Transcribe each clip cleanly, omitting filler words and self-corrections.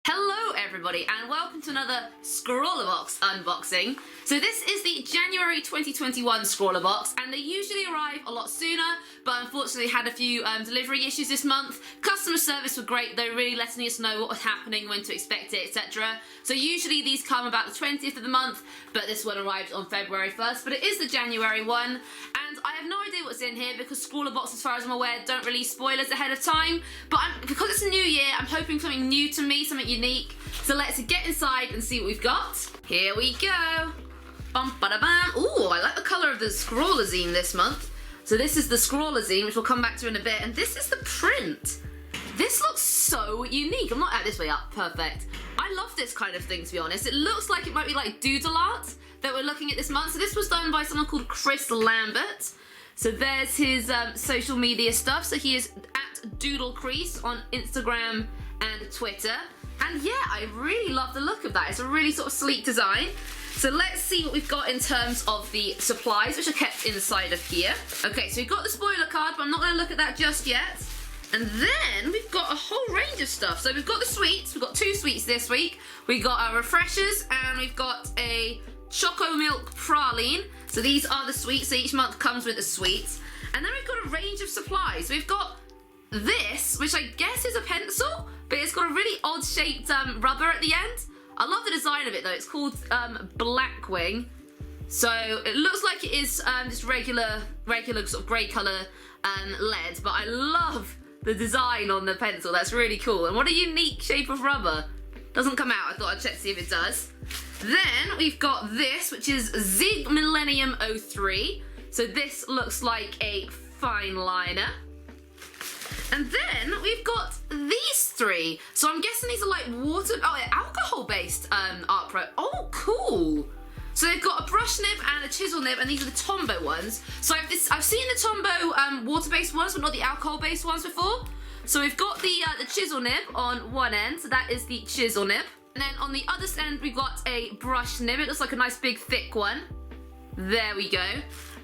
Hello everybody and welcome to another Scrawlrbox unboxing. So this is the January 2021 Scrawlrbox and they usually arrive a lot sooner, but unfortunately had a few delivery issues this month. Customer service were great, they were really letting us know what was happening, when to expect it, etc. So usually these come about the 20th of the month, but this one arrived on February 1st, but it is the January one. And I have no idea what's in here because Scrawlrbox, as far as I'm aware, don't release spoilers ahead of time. But because it's a new year, I'm hoping for something new to me, something unique. So let's get inside and see what we've got. Here we go. Bum, bada, bam. Ooh, I like the colour of the Scrawler Zine this month. So this is the Scrawler Zine, which we'll come back to in a bit. And this is the print. This looks so unique. I'm not this way up. Perfect. I love this kind of thing, to be honest. It looks like it might be like Doodle Art that we're looking at this month. So this was done by someone called Chris Lambert. So there's his social media stuff. So he is at Doodle Crease on Instagram and Twitter. And yeah, I really love the look of that. It's a really sort of sleek design. So let's see what we've got in terms of the supplies, which are kept inside of here. Okay, so we've got the spoiler card, but I'm not going to look at that just yet. And then we've got a whole range of stuff. So we've got the sweets. We've got 2 sweets this week. We've got our refreshers and we've got a choco milk praline. So these are the sweets. So each month comes with the sweets. And then we've got a range of supplies. So we've got this, which I guess is a pencil, but it's got a really odd shaped rubber at the end. I love the design of it though. It's called Blackwing. So it looks like it is just regular sort of grey colour lead, but I love the design on the pencil. That's really cool. And what a unique shape of rubber. Doesn't come out. I thought I'd check to see if it does. Then we've got this, which is Zig Millennium 03. So this looks like a fine liner. And then we've got these 3. So I'm guessing these are like alcohol-based art pro. Oh, cool. So they've got a brush nib and a chisel nib, and these are the Tombow ones. So I've seen the Tombow water-based ones, but not the alcohol-based ones before. So we've got the chisel nib on one end, so that is the chisel nib. And then on the other end, we've got a brush nib. It looks like a nice big thick one. There we go.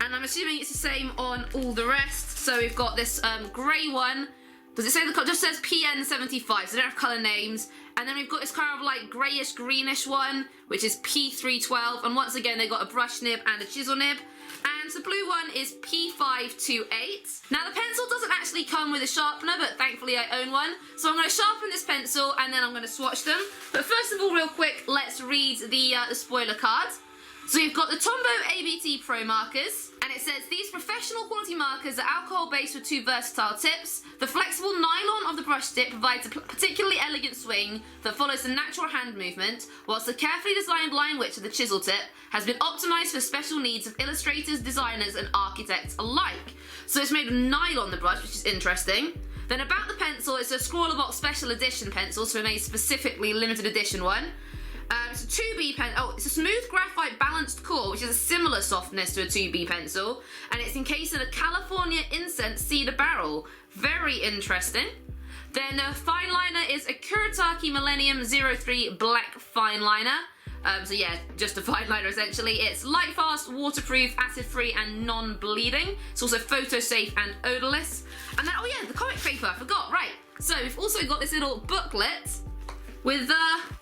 And I'm assuming it's the same on all the rest. So we've got this grey one. Does it say the colour? Just says PN75, so they don't have colour names. And then we've got this kind of like greyish greenish one, which is P312. And once again, they've got a brush nib and a chisel nib. And the blue one is P528. Now the pencil doesn't actually come with a sharpener, but thankfully I own one. So I'm going to sharpen this pencil and then I'm going to swatch them. But first of all, real quick, let's read the spoiler card. So you've got the Tombow ABT Pro markers, and it says, these professional quality markers are alcohol based with 2 versatile tips. The flexible nylon of the brush tip provides a particularly elegant swing that follows the natural hand movement, whilst the carefully designed line width of the chisel tip has been optimised for special needs of illustrators, designers and architects alike. So it's made of nylon, the brush, which is interesting. Then about the pencil, it's a Scrawlrbox special edition pencil, so a specifically limited edition one. It's a 2B pen. Oh, it's a smooth graphite balanced core, which is a similar softness to a 2B pencil, and it's encased in a California incense cedar barrel. Very interesting. Then the fine liner is a Kuretake Millennium 03 black fine liner. So yeah, just a fine liner essentially. It's light fast, waterproof, acid free, and non-bleeding. It's also photo safe and odorless. And then, oh yeah, the comic paper. I forgot. Right. So we've also got this little booklet with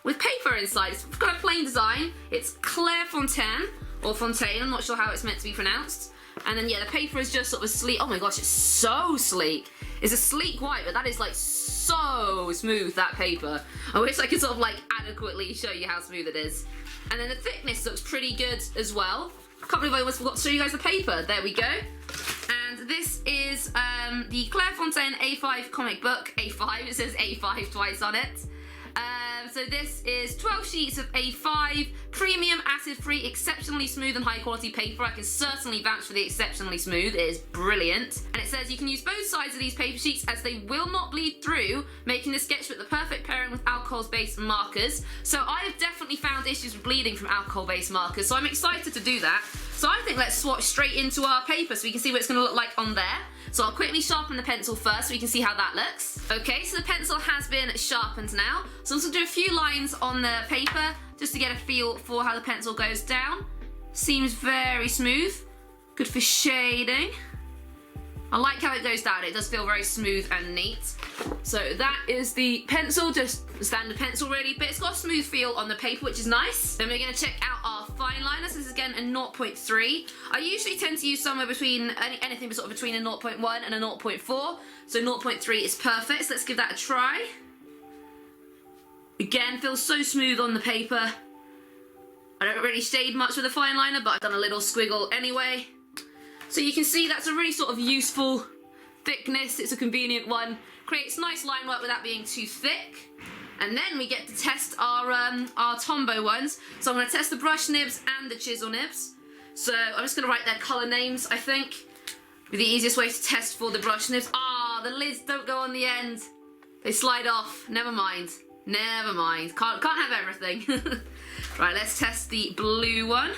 paper inside. It's got a plain design. It's Clairefontaine, or Fontaine, I'm not sure how it's meant to be pronounced. And then yeah, the paper is just sort of sleek. Oh my gosh, it's so sleek. It's a sleek white, but that is like so smooth, that paper. I wish I could sort of like adequately show you how smooth it is. And then the thickness looks pretty good as well. I can't believe I almost forgot to show you guys the paper. There we go. And this is the Clairefontaine A5 comic book. A5, it says A5 twice on it. So this is 12 sheets of A5, premium, acid-free, exceptionally smooth and high-quality paper. I can certainly vouch for the exceptionally smooth. It is brilliant. And it says you can use both sides of these paper sheets as they will not bleed through, making this sketchbook the perfect pairing with alcohol-based markers. So I have definitely found issues with bleeding from alcohol-based markers, so I'm excited to do that. So I think let's swatch straight into our paper so we can see what it's going to look like on there. So I'll quickly sharpen the pencil first so we can see how that looks. Okay, so the pencil has been sharpened now. So I'm just going to do a few lines on the paper just to get a feel for how the pencil goes down. Seems very smooth. Good for shading. I like how it goes down. It does feel very smooth and neat. So that is the pencil, just standard pencil really, but it's got a smooth feel on the paper, which is nice. Then we're going to check out our fine liner. So this is again a 0.3. I usually tend to use somewhere between anything sort of between a 0.1 and a 0.4. So 0.3 is perfect. So let's give that a try. Again, feels so smooth on the paper. I don't really shade much with a fine liner, but I've done a little squiggle anyway. So you can see that's a really sort of useful thickness. It's a convenient one. Creates nice line work without being too thick. And then we get to test our Tombow ones. So I'm going to test the brush nibs and the chisel nibs. So I'm just going to write their colour names, I think. Be the easiest way to test for the brush nibs. Ah, the lids don't go on the end. They slide off. Never mind. Never mind. Can't have everything. Right, let's test the blue one.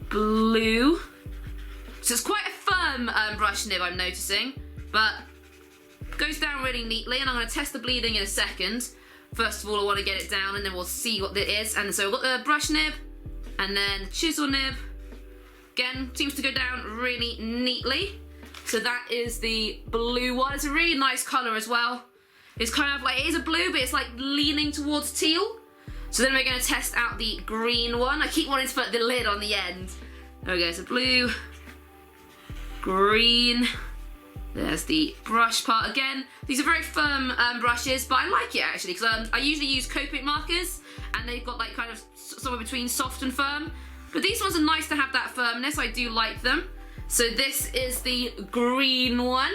Blue. So it's quite a firm brush nib, I'm noticing, but goes down really neatly, and I'm going to test the bleeding in a second. First of all, I want to get it down, and then we'll see what it is. And so I've got the brush nib, and then the chisel nib. Again, seems to go down really neatly. So that is the blue one. It's a really nice colour as well. It's kind of like, it is a blue, but it's like leaning towards teal. So then we're going to test out the green one. I keep wanting to put the lid on the end. There we go, so blue, green. There's the brush part again. These are very firm brushes, but I like it actually, because I usually use Copic markers, and they've got like kind of somewhere between soft and firm. But these ones are nice to have that firmness. I do like them. So this is the green one.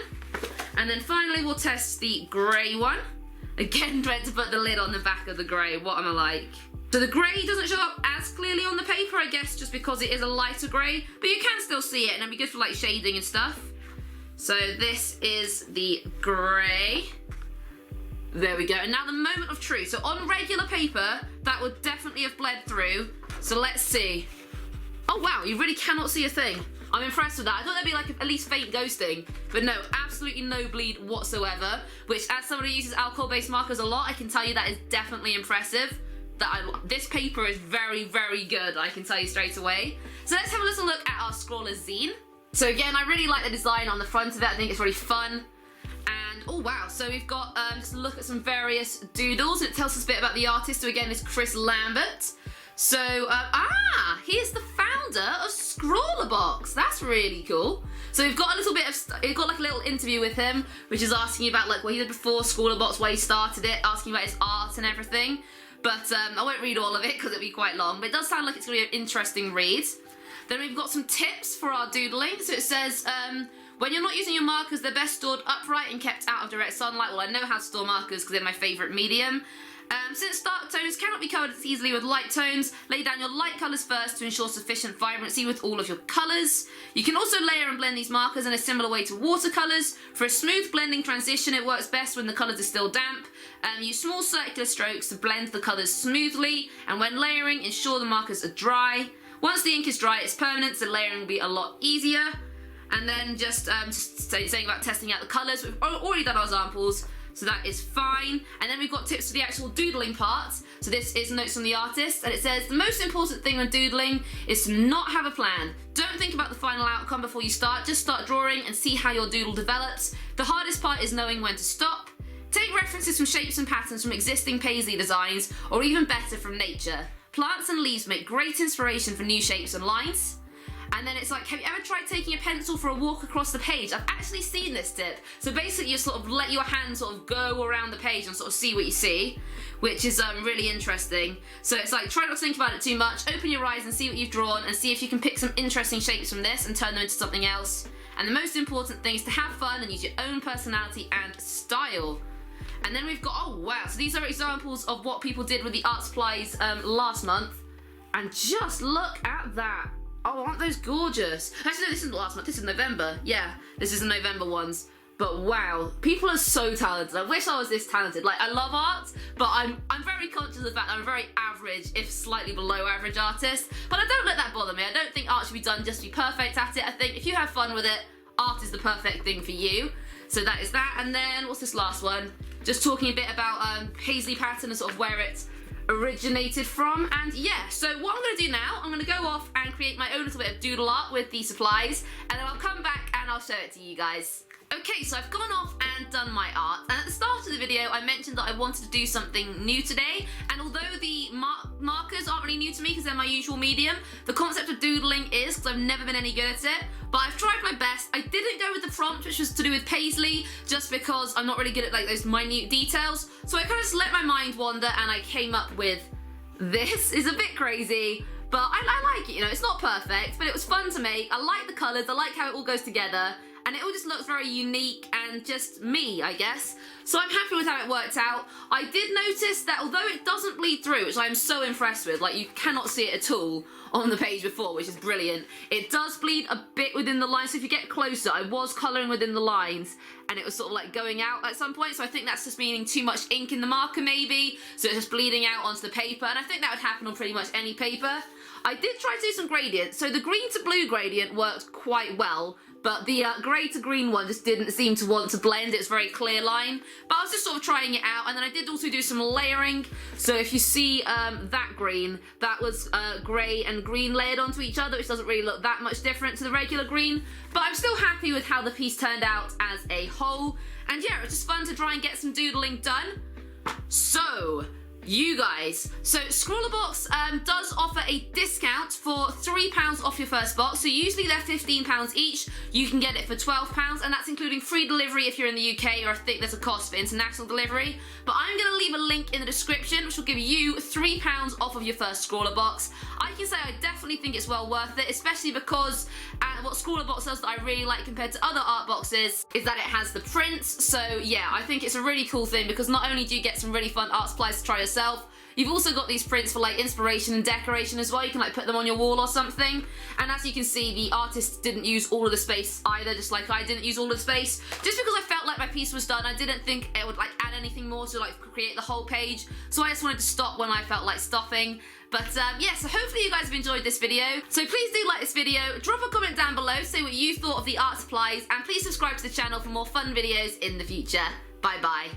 And then finally we'll test the grey one. Again, meant to put the lid on the back of the grey. What am I like? So the grey doesn't show up as clearly on the paper, I guess, just because it is a lighter grey. But you can still see it, and it'll be good for like shading and stuff. So this is the grey. There we go. And now the moment of truth. So on regular paper, that would definitely have bled through. So let's see. Oh wow, you really cannot see a thing. I'm impressed with that. I thought there'd be like at least faint ghosting, but no, absolutely no bleed whatsoever, which as someone who uses alcohol-based markers a lot, I can tell you that is definitely impressive. This paper is very, very good, I can tell you straight away. So let's have a little look at our Scrawler Zine. So again, I really like the design on the front of it. I think it's really fun. And oh wow, so we've got just a look at some various doodles, and it tells us a bit about the artist, who again is Chris Lambert. So, here's the founder of Scrawlrbox. That's really cool. So we've got a little bit of, we've got like a little interview with him, which is asking about like what he did before Scrawlrbox, why he started it, asking about his art and everything. But I won't read all of it because it'll be quite long, but it does sound like it's going to be an interesting read. Then we've got some tips for our doodling. So it says, when you're not using your markers, they're best stored upright and kept out of direct sunlight. Well, I know how to store markers because they're my favourite medium. Since dark tones cannot be covered as easily with light tones, lay down your light colours first to ensure sufficient vibrancy with all of your colours. You can also layer and blend these markers in a similar way to watercolours. For a smooth blending transition, it works best when the colours are still damp. Use small circular strokes to blend the colours smoothly, and when layering, ensure the markers are dry. Once the ink is dry, it's permanent, so layering will be a lot easier. And then just saying about testing out the colours, we've already done our examples. So that is fine. And then we've got tips for the actual doodling part. So this is notes from the artist, and it says, the most important thing when doodling is to not have a plan. Don't think about the final outcome before you start, just start drawing and see how your doodle develops. The hardest part is knowing when to stop. Take references from shapes and patterns from existing paisley designs, or even better, from nature. Plants and leaves make great inspiration for new shapes and lines. And then it's like, have you ever tried taking a pencil for a walk across the page? I've actually seen this tip. So basically you sort of let your hand sort of go around the page and sort of see what you see, which is really interesting. So it's like, try not to think about it too much, open your eyes and see what you've drawn, and see if you can pick some interesting shapes from this and turn them into something else. And the most important thing is to have fun and use your own personality and style. And then we've got, oh wow, so these are examples of what people did with the art supplies last month. And just look at that. Oh, aren't those gorgeous? Actually, no, this isn't last month, this is November. Yeah, this is the November ones. But wow, people are so talented. I wish I was this talented. Like, I love art, but I'm very conscious of the fact that I'm a very average, if slightly below average artist. But I don't let that bother me. I don't think art should be done just to be perfect at it. I think if you have fun with it, art is the perfect thing for you. So that is that. And then, what's this last one? Just talking a bit about paisley pattern and sort of where it originated from. And yeah, so what I'm going to do now, I'm going to go off and create my own little bit of doodle art with the supplies, and then I'll come back and I'll show it to you guys. Okay, so I've gone off and done my art, and at the start of the video I mentioned that I wanted to do something new today, and although the markers aren't really new to me because they're my usual medium, the concept of doodling is, because I've never been any good at it, but I've tried my best. I didn't go with the prompt, which was to do with paisley, just because I'm not really good at like those minute details, so I kind of just let my mind wander and I came up with this. Is a bit crazy, but I like it, you know, it's not perfect, but it was fun to make. I like the colours, I like how it all goes together, and it all just looks very unique and just me, I guess. So I'm happy with how it worked out. I did notice that although it doesn't bleed through, which I'm so impressed with, like you cannot see it at all on the page before, which is brilliant, it does bleed a bit within the lines. So if you get closer, I was colouring within the lines and it was sort of like going out at some point, so I think that's just meaning too much ink in the marker maybe, so it's just bleeding out onto the paper, and I think that would happen on pretty much any paper. I did try to do some gradients, so the green to blue gradient worked quite well, but the grey to green one just didn't seem to want to blend. It's a very clear line, but I was just sort of trying it out. And then I did also do some layering, so if you see that green, that was grey and green layered onto each other, which doesn't really look that much different to the regular green, but I'm still happy with how the piece turned out as a whole. And yeah, it was just fun to try and get some doodling done. So you guys, so Scrawlrbox does offer a discount for £3 off your first box. So usually they're £15 each. You can get it for £12, and that's including free delivery if you're in the UK, or I think there's a cost for international delivery. But I'm going to leave a link in the description which will give you £3 off of your first Scrawlrbox. I can say I definitely think it's well worth it, especially because what Scrawlrbox does that I really like compared to other art boxes is that it has the prints. So yeah, I think it's a really cool thing because not only do you get some really fun art supplies to try yourself, you've also got these prints for like inspiration and decoration as well. You can like put them on your wall or something. And as you can see, the artist didn't use all of the space either, just like I didn't use all of the space. Just because I felt like my piece was done, I didn't think it would like add anything more to like create the whole page. So I just wanted to stop when I felt like stopping. But yeah, so hopefully you guys have enjoyed this video. So please do like this video, drop a comment down below, say what you thought of the art supplies, and please subscribe to the channel for more fun videos in the future. Bye bye.